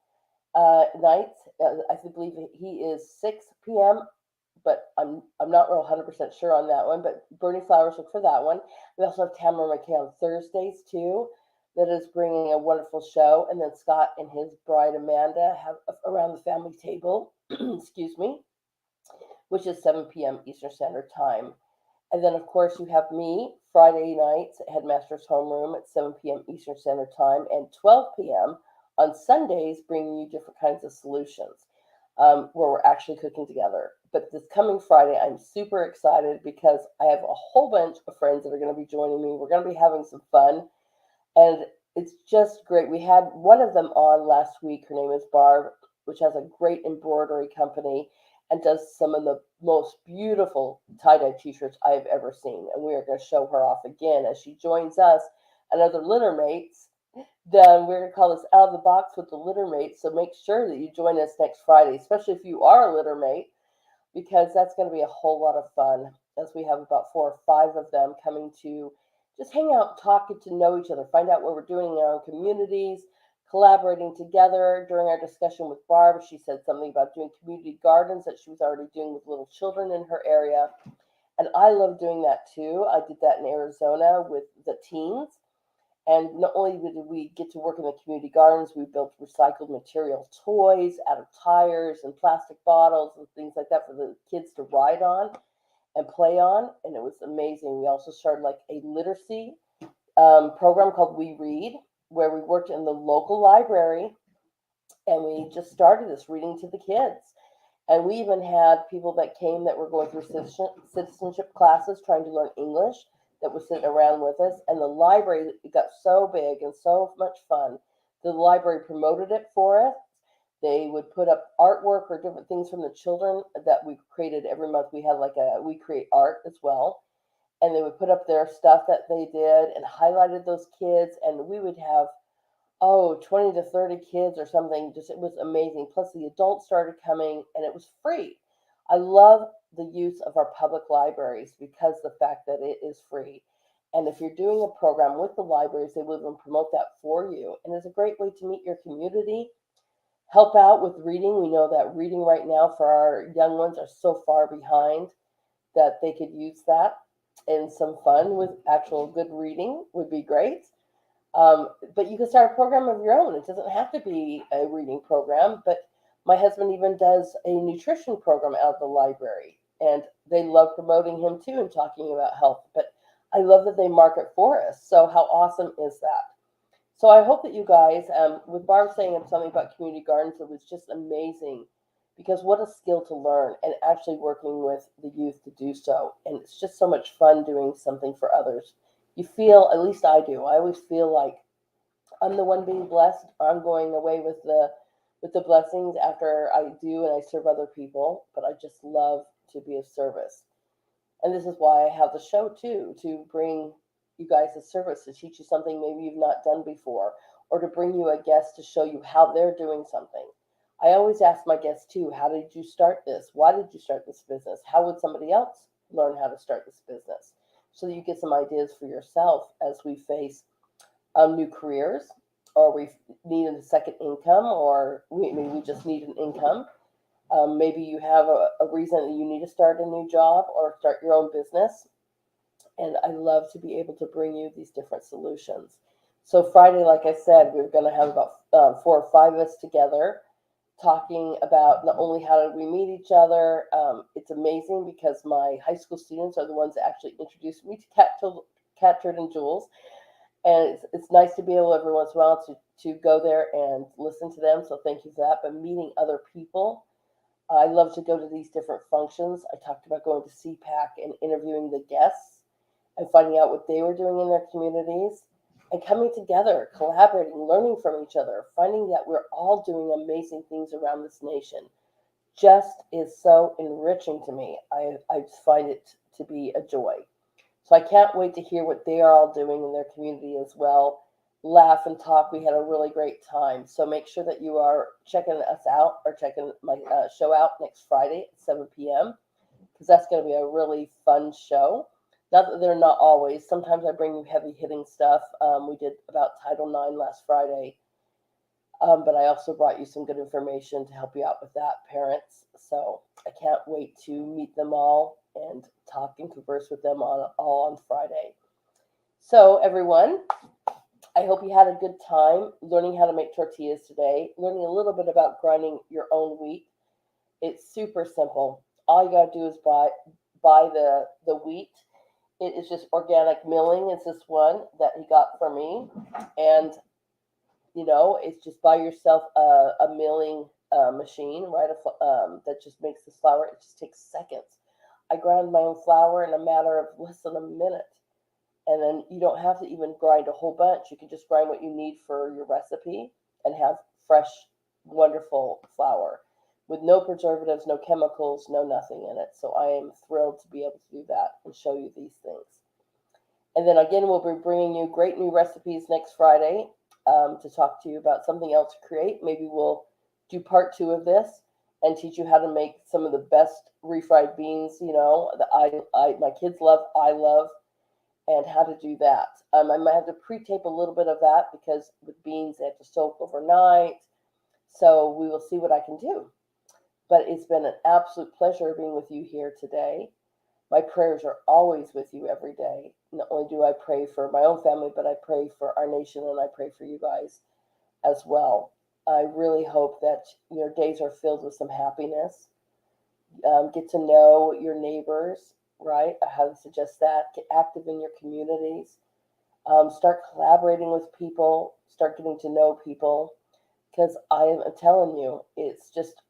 nights. I believe he is 6 p.m. But I'm not real 100% sure on that one. But Bernie Flowers, look for that one. We also have Tamara McKay on Thursdays too, that is bringing a wonderful show. And then Scott and his bride Amanda have Around the Family Table, excuse me, which is 7 p.m. Eastern Standard Time. And then, of course, you have me Friday nights at Headmaster's Homeroom at 7 p.m. Eastern Standard Time and 12 p.m. on Sundays, bringing you different kinds of solutions where we're actually cooking together. But this coming Friday, I'm super excited because I have a whole bunch of friends that are going to be joining me. We're going to be having some fun, and it's just great. We had one of them on last week. Her name is Barb, which has a great embroidery company and does some of the most beautiful tie-dye t-shirts I've ever seen. And we are going to show her off again as she joins us and other litter mates. Then we're going to call this Out of the Box with the Litter Mates. So make sure that you join us next Friday, especially if you are a litter mate, because that's going to be a whole lot of fun as we have about 4 or 5 of them coming to just hang out, talk, get to know each other, find out what we're doing in our own communities, collaborating together. During our discussion with Barb, she said something about doing community gardens that she was already doing with little children in her area. And I love doing that too. I did that in Arizona with the teens. And not only did we get to work in the community gardens, we built recycled material toys out of tires and plastic bottles and things like that for the kids to ride on and play on. And it was amazing. We also started like a literacy program called We Read, where we worked in the local library and we just started this reading to the kids. And we even had people that came that were going through citizenship classes trying to learn English that was sitting around with us. And the library, it got so big and so much fun. The library promoted it for us. They would put up artwork or different things from the children that we created every month. We had like we create art as well. And they would put up their stuff that they did and highlighted those kids. And we would have 20 to 30 kids or something. Just, it was amazing. Plus the adults started coming and it was free. I love the use of our public libraries because the fact that it is free. And if you're doing a program with the libraries, they will even promote that for you. And it's a great way to meet your community, help out with reading. We know that reading right now for our young ones are so far behind that they could use that. And some fun with actual good reading would be great. But you can start a program of your own. It doesn't have to be a reading program, but my husband even does a nutrition program out of the library, and they love promoting him too and talking about health. But I love that they market for us. So how awesome is that? So I hope that you guys, with Barb saying something about community gardens, it was just amazing because what a skill to learn and actually working with the youth to do so. And it's just so much fun doing something for others. You feel, at least I do, I always feel like I'm the one being blessed. I'm going away with the blessings after I do and I serve other people, but I just love to be of service. And this is why I have the show too, to bring you guys a service, to teach you something maybe you've not done before, or to bring you a guest to show you how they're doing something. I always ask my guests too, how did you start this? Why did you start this business? How would somebody else learn how to start this business? So that you get some ideas for yourself as we face new careers, or we need a second income, or we just need an income. Maybe you have a reason that you need to start a new job or start your own business. And I love to be able to bring you these different solutions. So Friday, like I said, we're going to have about 4 or 5 of us together talking about not only how did we meet each other. It's amazing because my high school students are the ones that actually introduced me to Catturd and Jules. And it's nice to be able every once in a while to go there and listen to them. So thank you for that. But meeting other people, I love to go to these different functions. I talked about going to CPAC and interviewing the guests and finding out what they were doing in their communities and coming together, collaborating, learning from each other, finding that we're all doing amazing things around this nation just is so enriching to me. I find it to be a joy. So I can't wait to hear what they are all doing in their community as well. Laugh and talk. We had a really great time. So make sure that you are checking us out or checking my show out next Friday at 7 p.m. because that's going to be a really fun show. Not that they're not always. Sometimes I bring you heavy hitting stuff. We did about Title IX last Friday. But I also brought you some good information to help you out with that, parents. So I can't wait to meet them all and talk and converse with them all on Friday. So everyone, I hope you had a good time learning how to make tortillas today, learning a little bit about grinding your own wheat. It's super simple. All you got to do is buy the wheat It is just organic milling. It's this one that he got for me. And, it's just buy yourself a milling machine, right? That just makes this flour. It just takes seconds. I ground my own flour in a matter of less than a minute. And then you don't have to even grind a whole bunch. You can just grind what you need for your recipe and have fresh, wonderful flour with no preservatives, no chemicals, no nothing in it. So I am thrilled to be able to do that and show you these things. And then again, we'll be bringing you great new recipes next Friday to talk to you about something else to create. Maybe we'll do part 2 of this and teach you how to make some of the best refried beans, that my kids love, I love, and how to do that. I might have to pre-tape a little bit of that because with beans, they have to soak overnight. So we will see what I can do. But it's been an absolute pleasure being with you here today. My prayers are always with you every day. Not only do I pray for my own family, but I pray for our nation and I pray for you guys as well. I really hope that your days are filled with some happiness. Get to know your neighbors, right? I highly suggest that. Get active in your communities. Start collaborating with people. Start getting to know people. Because I am telling you, it's just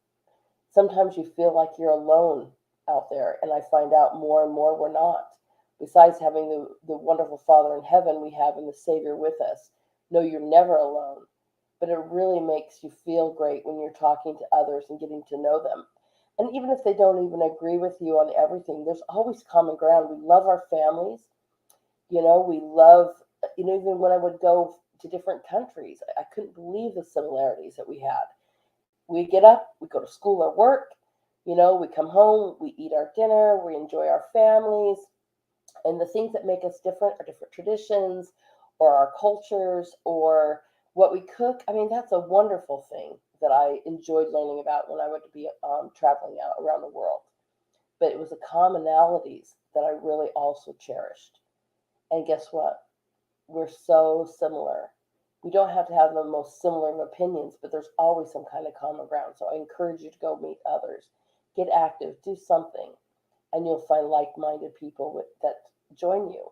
sometimes you feel like you're alone out there. And I find out more and more we're not. Besides having the wonderful Father in heaven we have and the Savior with us. No, you're never alone. But it really makes you feel great when you're talking to others and getting to know them. And even if they don't even agree with you on everything, there's always common ground. We love our families. We love, even when I would go to different countries, I couldn't believe the similarities that we had. We get up, we go to school or work, we come home, we eat our dinner, we enjoy our families. And the things that make us different are different traditions or our cultures or what we cook. I mean, that's a wonderful thing that I enjoyed learning about when I would be traveling out around the world. But it was the commonalities that I really also cherished. And guess what? We're so similar. We don't have to have the most similar of opinions, but there's always some kind of common ground. So I encourage you to go meet others. Get active, do something, and you'll find like-minded people that join you.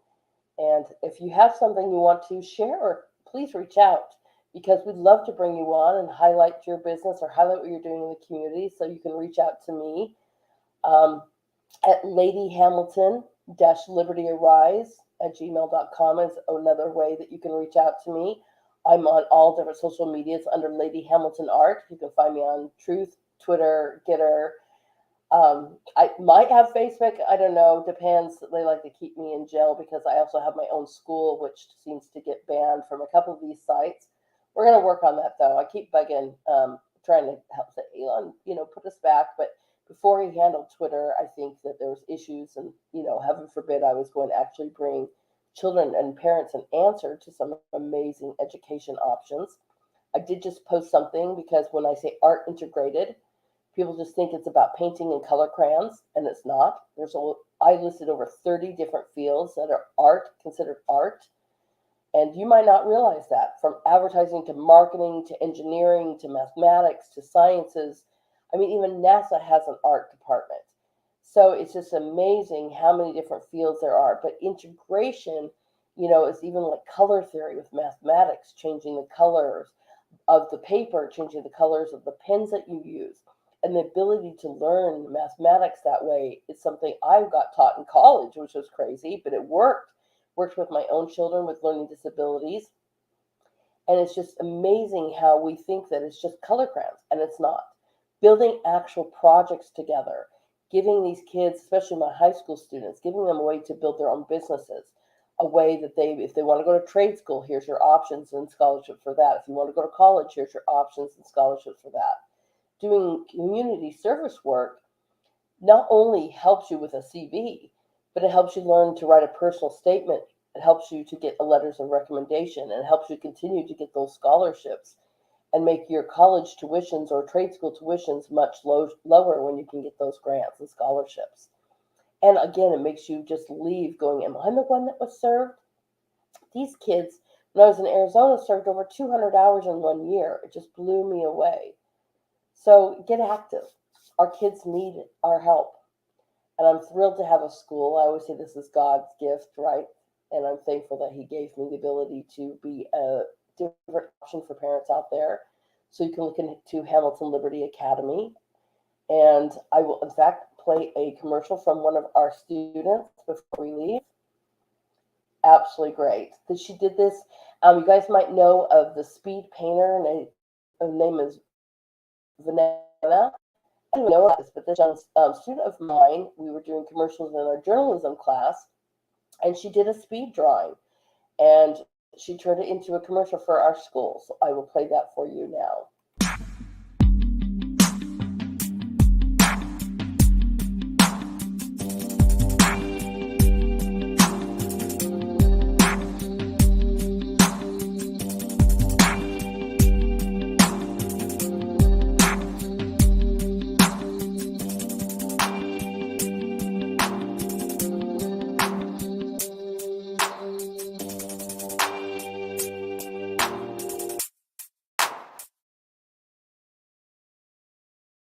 And if you have something you want to share, please reach out because we'd love to bring you on and highlight your business or highlight what you're doing in the community. So you can reach out to me at Lady Hamilton-Liberty Arise at gmail.com is another way that you can reach out to me. I'm on all different social medias under Lady Hamilton Art. You can find me on Truth, Twitter, Getter. I might have Facebook. I don't know. Depends. They like to keep me in jail because I also have my own school, which seems to get banned from a couple of these sites. We're going to work on that, though. I keep bugging, trying to help Elon, put us back. But before he handled Twitter, I think that there was issues and, heaven forbid I was going to actually bring children and parents an answer to some amazing education options. I did just post something because when I say art integrated, people just think it's about painting and color crayons, and it's not. I listed over 30 different fields that are considered art, and you might not realize that. From advertising to marketing to engineering to mathematics to sciences. I mean, even NASA has an art department. So it's just amazing how many different fields there are. But integration, is even like color theory with mathematics, changing the colors of the paper, changing the colors of the pens that you use. And the ability to learn mathematics that way is something I got taught in college, which was crazy, but it worked. Worked with my own children with learning disabilities. And it's just amazing how we think that it's just color crayons, and it's not. Building actual projects together, giving these kids, especially my high school students, giving them a way to build their own businesses, a way that if they want to go to trade school, here's your options and scholarship for that. If you want to go to college, here's your options and scholarships for that. Doing community service work not only helps you with a CV, but it helps you learn to write a personal statement. It helps you to get letters of recommendation, and it helps you continue to get those scholarships and make your college tuitions or trade school tuitions much lower when you can get those grants and scholarships. And again, it makes you just leave going, am I the one that was served? These kids, when I was in Arizona, served over 200 hours in 1 year. It just blew me away. So get active. Our kids need our help. And I'm thrilled to have a school. I always say this is God's gift, right? And I'm thankful that He gave me the ability to be a different option for parents out there. So you can look into Hamilton Liberty Academy. And I will, in fact, play a commercial from one of our students before we leave. Absolutely great. That she did this. You guys might know of the speed painter, and her name is Vanessa. I didn't know this, but this young student of mine, we were doing commercials in our journalism class, and she did a speed drawing, and she turned it into a commercial for our school. So I will play that for you now.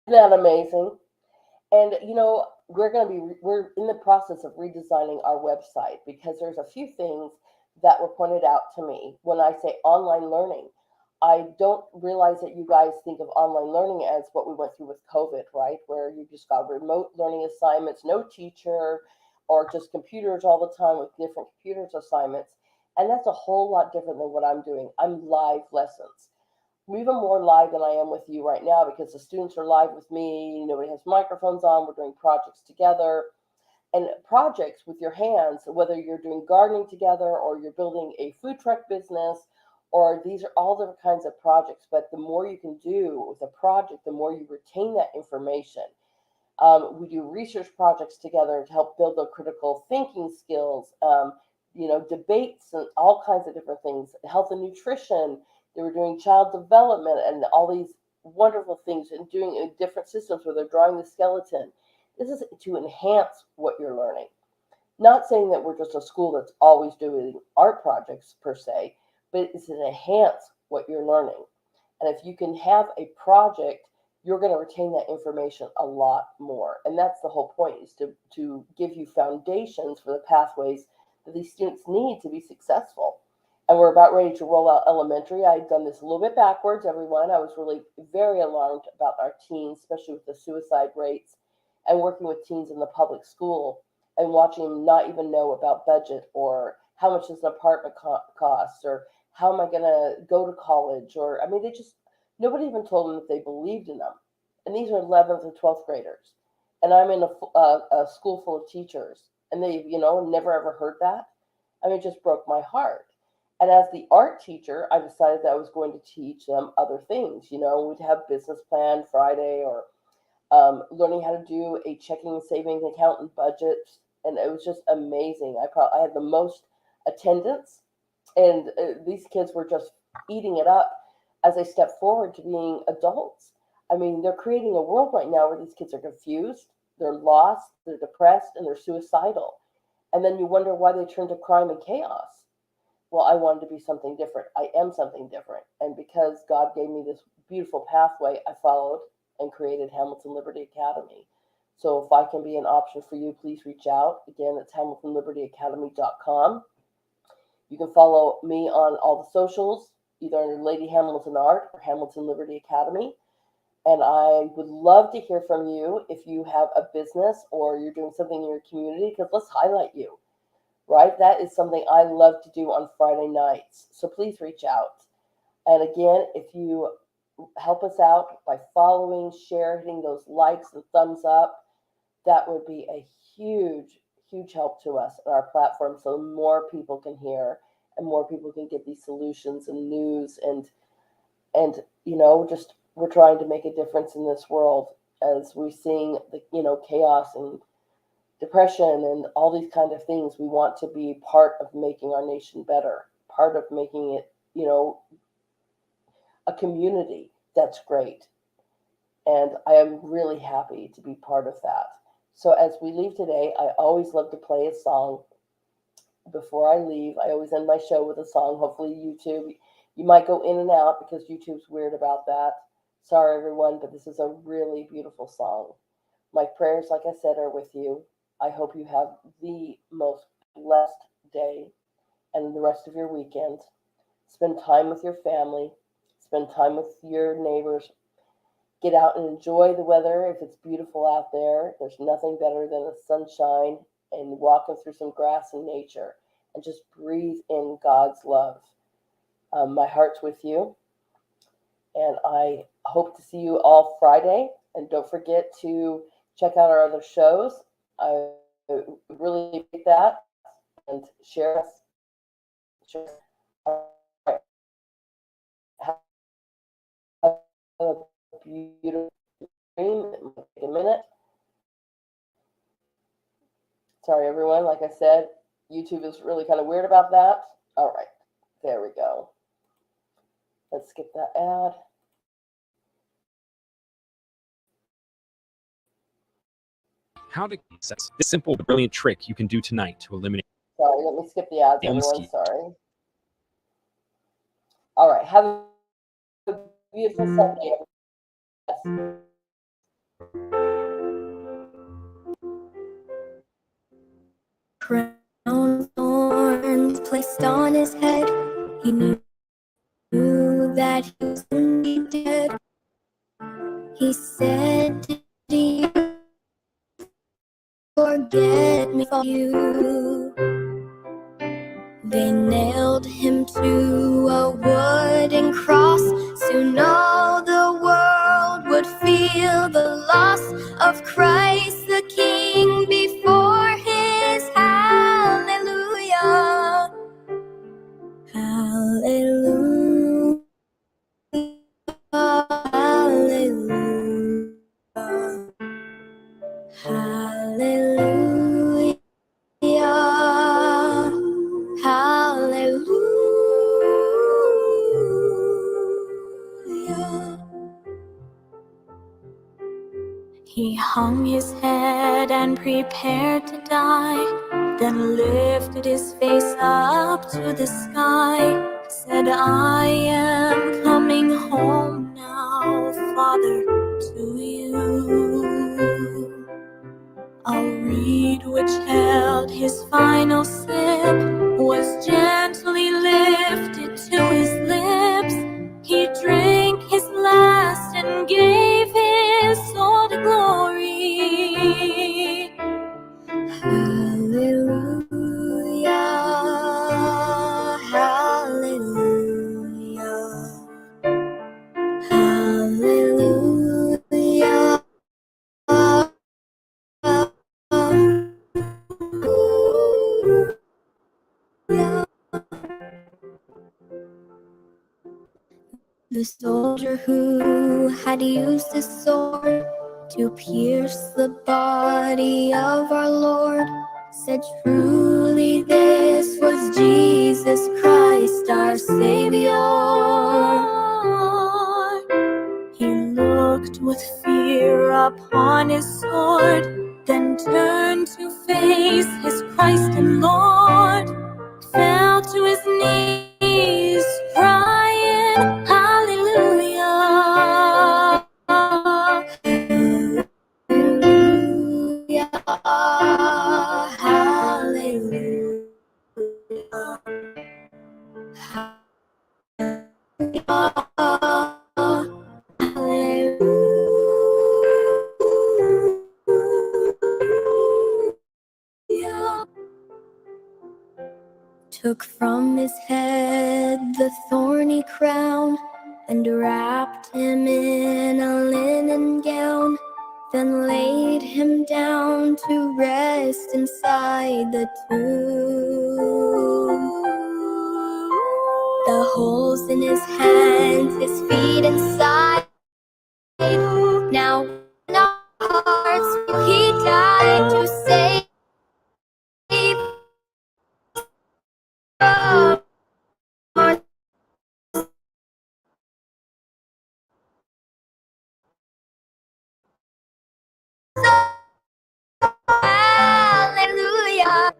Isn't that amazing? And we're in the process of redesigning our website because there's a few things that were pointed out to me when I say online learning. I don't realize that you guys think of online learning as what we went through with COVID, right? Where you just got remote learning assignments, no teacher, or just computers all the time with different computers assignments. And that's a whole lot different than what I'm doing. I'm live lessons. I'm even more live than I am with you right now because the students are live with me. Nobody has microphones on. We're doing projects together. And projects with your hands, whether you're doing gardening together or you're building a food truck business, or these are all different kinds of projects. But the more you can do with a project, the more you retain that information. We do research projects together to help build the critical thinking skills, debates and all kinds of different things, health and nutrition. They were doing child development and all these wonderful things and doing different systems where they're drawing the skeleton. This is to enhance what you're learning. Not saying that we're just a school that's always doing art projects per se, but it's to enhance what you're learning. And if you can have a project, you're going to retain that information a lot more. And that's the whole point, is to give you foundations for the pathways that these students need to be successful. And we're about ready to roll out elementary. I've done this a little bit backwards, everyone. I was really very alarmed about our teens, especially with the suicide rates, and working with teens in the public school and watching them not even know about budget or how much does an apartment cost or how am I going to go to college, or I mean, nobody even told them that they believed in them. And these are 11th and 12th graders, and I'm in a school full of teachers, and they never ever heard that. I mean, it just broke my heart. And as the art teacher, I decided that I was going to teach them other things. We'd have business plan Friday, or learning how to do a checking and savings account and budget, and it was just amazing. I had the most attendance, and these kids were just eating it up as they step forward to being adults. I mean, they're creating a world right now where these kids are confused, they're lost, they're depressed, and they're suicidal. And then you wonder why they turn to crime and chaos. Well, I wanted to be something different. I am something different. And because God gave me this beautiful pathway, I followed and created Hamilton Liberty Academy. So if I can be an option for you, please reach out. Again, it's HamiltonLibertyAcademy.com. You can follow me on all the socials, either under Lady Hamilton Art or Hamilton Liberty Academy. And I would love to hear from you if you have a business or you're doing something in your community, because let's highlight you, right? That is something I love to do on Friday nights. So please reach out. And again, if you help us out by following, share, hitting those likes and thumbs up, that would be a huge, huge help to us on our platform, so more people can hear and more people can get these solutions and news, and just we're trying to make a difference in this world as we're seeing the chaos and depression and all these kind of things. We want to be part of making our nation better, part of making it a community that's great. And I am really happy to be part of that. So as we leave today, I always love to play a song before I leave. I always end my show with a song. Hopefully YouTube, you might go in and out because YouTube's weird about that. Sorry everyone, but this is a really beautiful song. My prayers, like I said, are with you. I hope you have the most blessed day and the rest of your weekend. Spend time with your family, spend time with your neighbors, get out and enjoy the weather if it's beautiful out there. There's nothing better than the sunshine and walking through some grass and nature and just breathe in God's love. My heart's with you, and I hope to see you all Friday. And don't forget to check out our other shows. I really appreciate that and share us. Share. All right. Have a beautiful dream. It might take a minute. Sorry, everyone. Like I said, YouTube is really kind of weird about that. All right. There we go. Let's skip that ad. How to access this simple but brilliant trick you can do tonight to eliminate. Sorry, let me skip the ads, Home everyone. ski. Sorry. All right. Have a beautiful Sunday. Crown thorns placed on his head, he knew that he was indeed dead. He said, "Did you forget me for you?" They nailed him to a wooden cross. Soon all the world would feel the loss of Christ the King before his hallelujah. Hallelujah. Hallelujah. Hallelujah. Hallelujah. He hung his head and prepared to die, then lifted his face up to the sky, said, "I am coming home now, Father, to you." A reed which held his final sip was gently lifted to his lips. He drank his last and gave his soul to glory. Hallelujah, hallelujah, hallelujah. The soldier who had used his sword to pierce the body of our Lord said, "Truly this was Jesus Christ our Savior." He looked with fear upon his sword, then turned to face his Christ and Lord, fell to his knees, crying, "Hallelujah, hallelujah, hallelujah, hallelujah." Took from his head the thorny crown and wrapped him in a linen gown, then laid him down to rest inside the tomb. The holes in his hands, his feet inside. Now in our hearts he died to save us. Hallelujah.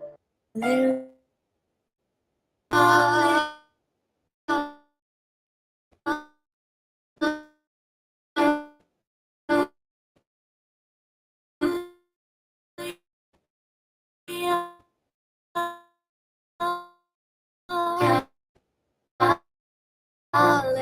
Hallelujah.